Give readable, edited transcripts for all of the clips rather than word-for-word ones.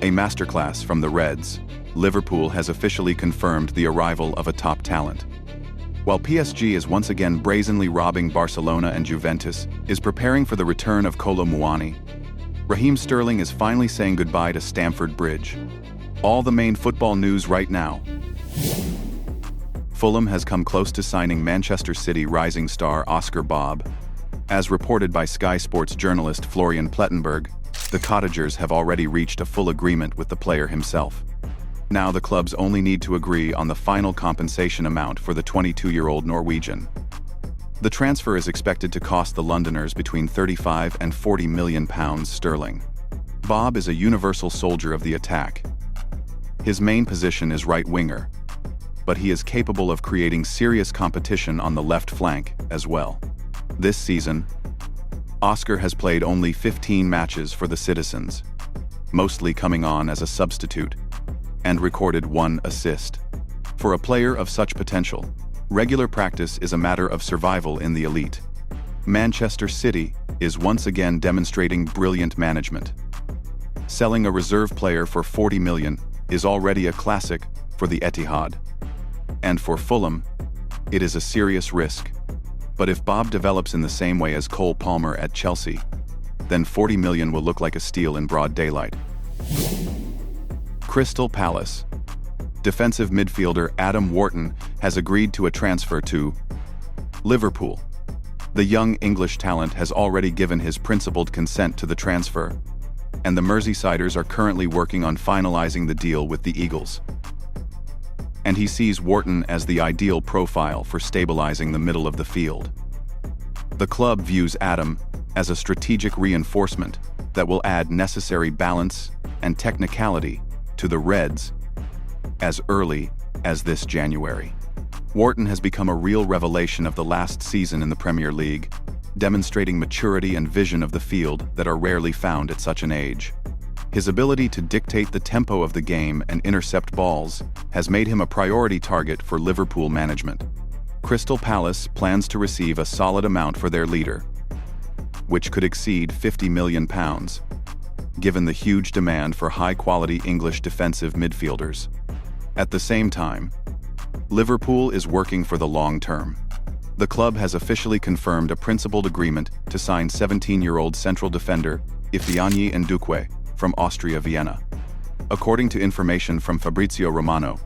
A masterclass from the Reds, Liverpool has officially confirmed the arrival of a top talent. While PSG is once again brazenly robbing Barcelona and Juventus is preparing for the return of Kolo Muani, Raheem Sterling is finally saying goodbye to Stamford Bridge. All the main football news right now. Fulham has come close to signing Manchester City rising star Oscar Bobb. As reported by Sky Sports journalist Florian Plettenberg, the Cottagers have already reached a full agreement with the player himself. Now the clubs only need to agree on the final compensation amount for the 22-year-old Norwegian. The transfer is expected to cost the Londoners between £35 and £40 million sterling. Bobb is a universal soldier of the attack. His main position is right winger, but he is capable of creating serious competition on the left flank as well. This season, Oscar has played only 15 matches for the Citizens, mostly coming on as a substitute, and recorded 1 assist. For a player of such potential, regular practice is a matter of survival in the elite. Manchester City is once again demonstrating brilliant management. Selling a reserve player for £40 million is already a classic for the Etihad. And for Fulham, it is a serious risk. But if Bobb develops in the same way as Cole Palmer at Chelsea, then £40 million will look like a steal in broad daylight. Crystal Palace. Defensive midfielder Adam Wharton has agreed to a transfer to Liverpool. The young English talent has already given his principled consent to the transfer, and the Merseysiders are currently working on finalizing the deal with the Eagles. And he sees Wharton as the ideal profile for stabilizing the middle of the field. The club views Adam as a strategic reinforcement that will add necessary balance and technicality to the Reds as early as this January. Wharton has become a real revelation of the last season in the Premier League, demonstrating maturity and vision of the field that are rarely found at such an age. His ability to dictate the tempo of the game and intercept balls has made him a priority target for Liverpool management. Crystal Palace plans to receive a solid amount for their leader, which could exceed £50 million, given the huge demand for high-quality English defensive midfielders. At the same time, Liverpool is working for the long term. The club has officially confirmed a principled agreement to sign 17-year-old central defender 𝗢𝗙𝗙𝗜𝗓𝗓 Ndukwe from Austria Vienna. According to information from Fabrizio Romano,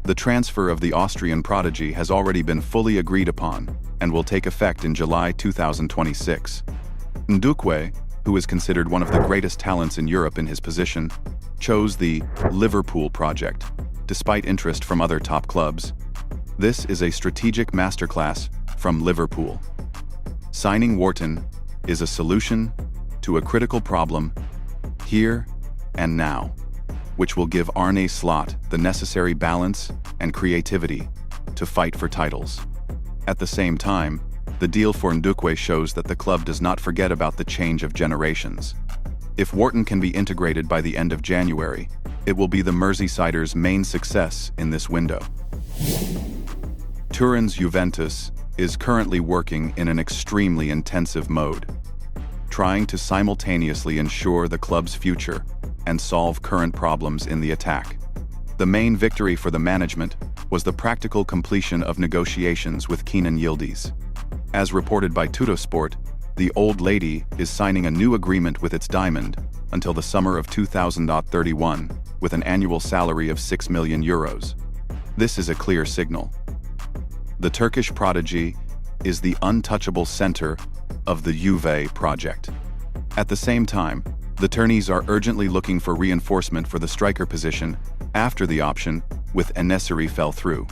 the transfer of the Austrian prodigy has already been fully agreed upon and will take effect in July 2026. Ndukwe, who is considered one of the greatest talents in Europe in his position, chose the Liverpool project, despite interest from other top clubs. This is a strategic masterclass from Liverpool. Signing Wharton is a solution to a critical problem here and now, which will give Arne Slot the necessary balance and creativity to fight for titles. At the same time, the deal for Ndukwe shows that the club does not forget about the change of generations. If Wharton can be integrated by the end of January, it will be the Merseysiders' main success in this window. Turin's Juventus is currently working in an extremely intensive mode, trying to simultaneously ensure the club's future and solve current problems in the attack. The main victory for the management was the practical completion of negotiations with Yildiz. As reported by Tuttosport, the old lady is signing a new agreement with its diamond until the summer of 2031 with an annual salary of €6 million. This is a clear signal. The Turkish prodigy is the untouchable center of the Juve project. At the same time, the tourneys are urgently looking for reinforcement for the striker position after the option with En-Nesyri fell through.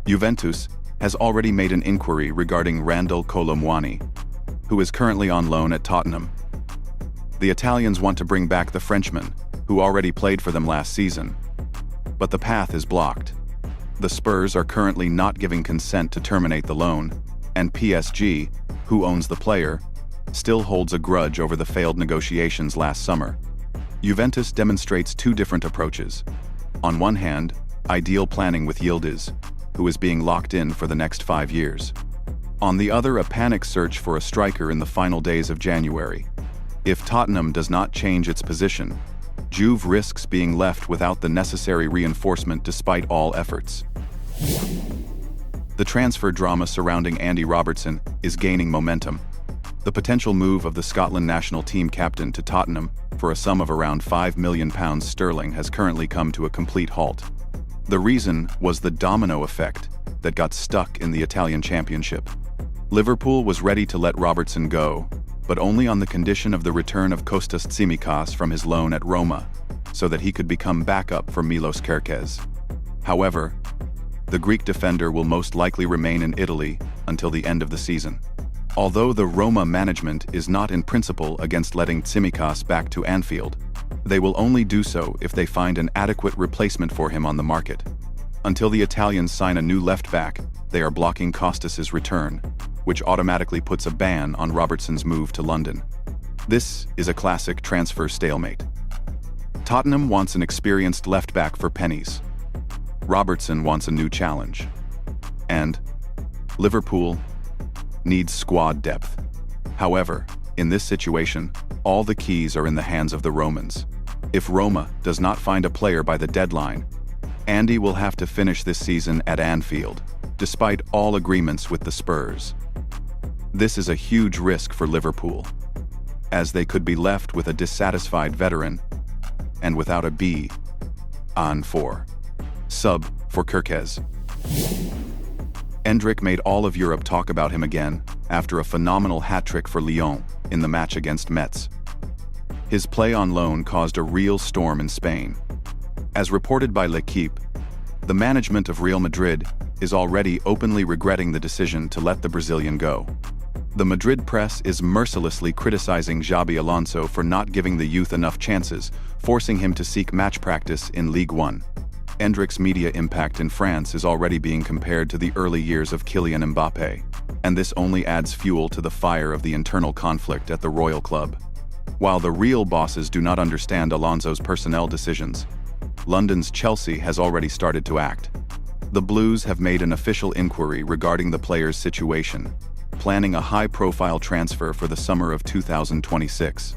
Juventus has already made an inquiry regarding Randall Kolo Muani, who is currently on loan at Tottenham. The Italians want to bring back the Frenchman, who already played for them last season, but the path is blocked. The Spurs are currently not giving consent to terminate the loan, and PSG, who owns the player, still holds a grudge over the failed negotiations last summer. Juventus demonstrates two different approaches. On one hand, ideal planning with Yildiz, who is being locked in for the next 5 years. On the other, a panic search for a striker in the final days of January. If Tottenham does not change its position, Juve risks being left without the necessary reinforcement despite all efforts. The transfer drama surrounding Andy Robertson is gaining momentum. The potential move of the Scotland national team captain to Tottenham for a sum of around £5 million has currently come to a complete halt. The reason was the domino effect that got stuck in the Italian Championship. Liverpool was ready to let Robertson go, but only on the condition of the return of Kostas Tsimikas from his loan at Roma, so that he could become backup for 𝗢𝗙𝗙𝗚𝗓𝗏. However, the Greek defender will most likely remain in Italy until the end of the season. Although the Roma management is not in principle against letting Tsimikas back to Anfield, they will only do so if they find an adequate replacement for him on the market. Until the Italians sign a new left-back, they are blocking Kostas's return, which automatically puts a ban on Robertson's move to London. This is a classic transfer stalemate. Tottenham wants an experienced left-back for pennies. Robertson wants a new challenge. And Liverpool needs squad depth. However, in this situation, all the keys are in the hands of the Romans. If Roma does not find a player by the deadline, Andy will have to finish this season at Anfield, despite all agreements with the Spurs. This is a huge risk for Liverpool, as they could be left with a dissatisfied veteran and without a 𝗢𝗙𝗙𝗚𝗓𝗏 sub for 𝗙𝗙𝗙𝗚𝗓𝗏. Endrick made all of Europe talk about him again after a phenomenal hat-trick for Lyon in the match against Metz. His play on loan caused a real storm in Spain. As reported by L'Equipe, the management of Real Madrid is already openly regretting the decision to let the Brazilian go. The Madrid press is mercilessly criticizing Xabi Alonso for not giving the youth enough chances, forcing him to seek match practice in Ligue 1. Endrick's media impact in France is already being compared to the early years of Kylian Mbappé, and this only adds fuel to the fire of the internal conflict at the Royal Club. While the real bosses do not understand Alonso's personnel decisions, London's Chelsea has already started to act. The Blues have made an official inquiry regarding the player's situation, planning a high-profile transfer for the summer of 2026.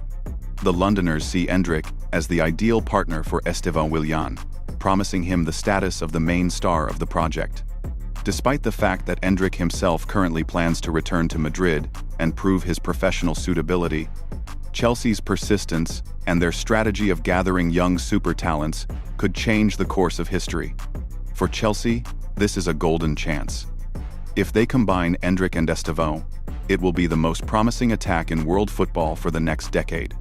The Londoners see Endrick as the ideal partner for Esteban Willian, promising him the status of the main star of the project. Despite the fact that Endrick himself currently plans to return to Madrid and prove his professional suitability, Chelsea's persistence and their strategy of gathering young super talents could change the course of history. For Chelsea, this is a golden chance. If they combine Endrick and Esteban, it will be the most promising attack in world football for the next decade.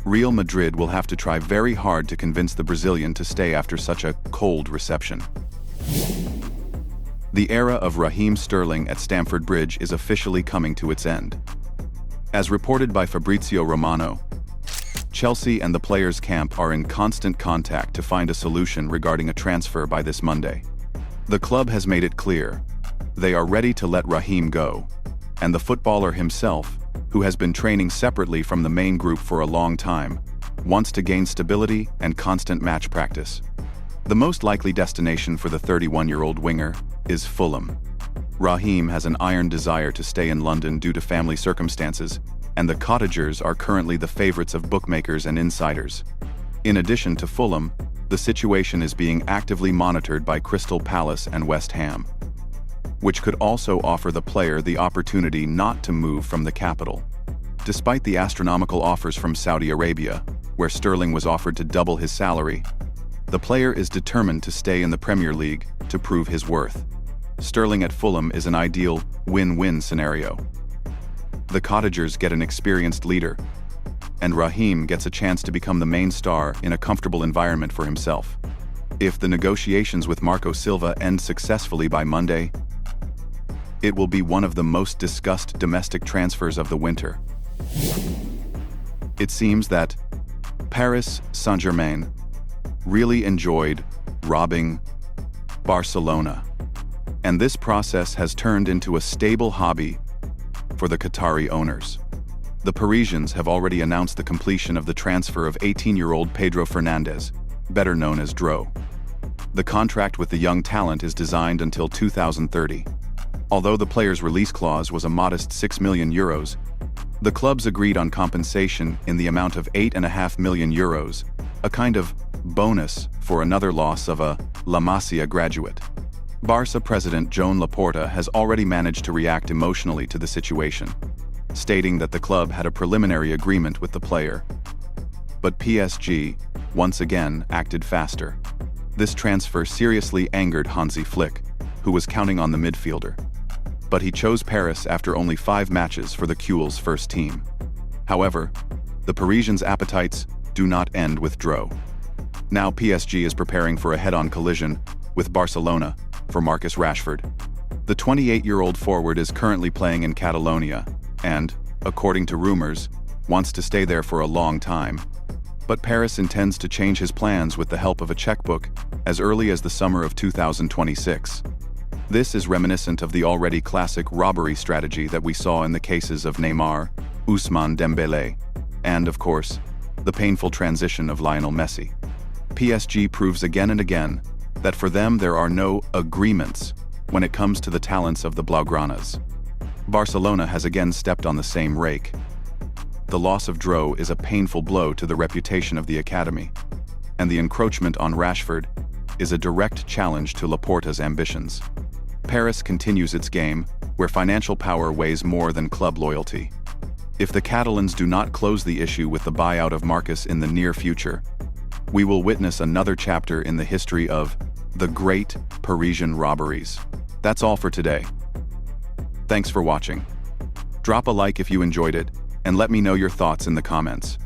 Real Madrid will have to try very hard to convince the Brazilian to stay after such a cold reception. The era of Raheem Sterling at Stamford Bridge is officially coming to its end. As reported by Fabrizio Romano, Chelsea and the players' camp are in constant contact to find a solution regarding a transfer by this Monday. The club has made it clear they are ready to let Raheem go, and the footballer himself, who has been training separately from the main group for a long time, wants to gain stability and constant match practice. The most likely destination for the 31-year-old winger is Fulham. Raheem has an iron desire to stay in London due to family circumstances, and the Cottagers are currently the favorites of bookmakers and insiders. In addition to Fulham, the situation is being actively monitored by Crystal Palace and West Ham, which could also offer the player the opportunity not to move from the capital. Despite the astronomical offers from Saudi Arabia, where Sterling was offered to double his salary, the player is determined to stay in the Premier League to prove his worth. Sterling at Fulham is an ideal win-win scenario. The Cottagers get an experienced leader, and Raheem gets a chance to become the main star in a comfortable environment for himself. If the negotiations with Marco Silva end successfully by Monday, it will be one of the most discussed domestic transfers of the winter. It seems that Paris Saint-Germain really enjoyed robbing Barcelona, and this process has turned into a stable hobby for the Qatari owners. The Parisians have already announced the completion of the transfer of 18-year-old Dro Fernandez, better known as Dro. The contract with the young talent is designed until 2030. Although the player's release clause was a modest €6 million, the clubs agreed on compensation in the amount of €8.5 million, a kind of bonus for another loss of a La Masia graduate. Barca president Joan Laporta has already managed to react emotionally to the situation, stating that the club had a preliminary agreement with the player. But PSG, once again, acted faster. This transfer seriously angered Hansi Flick, who was counting on the midfielder. But he chose Paris after only 5 matches for the 𝗙𝗙𝗚's first team. However, the Parisians' appetites do not end with Dro. Now PSG is preparing for a head-on collision with Barcelona for Marcus Rashford. The 28-year-old forward is currently playing in Catalonia and, according to rumors, wants to stay there for a long time. But Paris intends to change his plans with the help of a checkbook as early as the summer of 2026. This is reminiscent of the already classic robbery strategy that we saw in the cases of Neymar, Ousmane Dembélé, and, of course, the painful transition of Lionel Messi. PSG proves again and again that for them there are no agreements when it comes to the talents of the Blaugranas. Barcelona has again stepped on the same rake. The loss of Dro is a painful blow to the reputation of the academy, and the encroachment on Rashford is a direct challenge to Laporta's ambitions. Paris continues its game, where financial power weighs more than club loyalty. If the Catalans do not close the issue with the buyout of Marcus in the near future, we will witness another chapter in the history of the great Parisian robberies. That's all for today. Thanks for watching. Drop a like if you enjoyed it, and let me know your thoughts in the comments.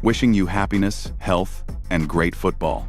Wishing you happiness, health, and great football.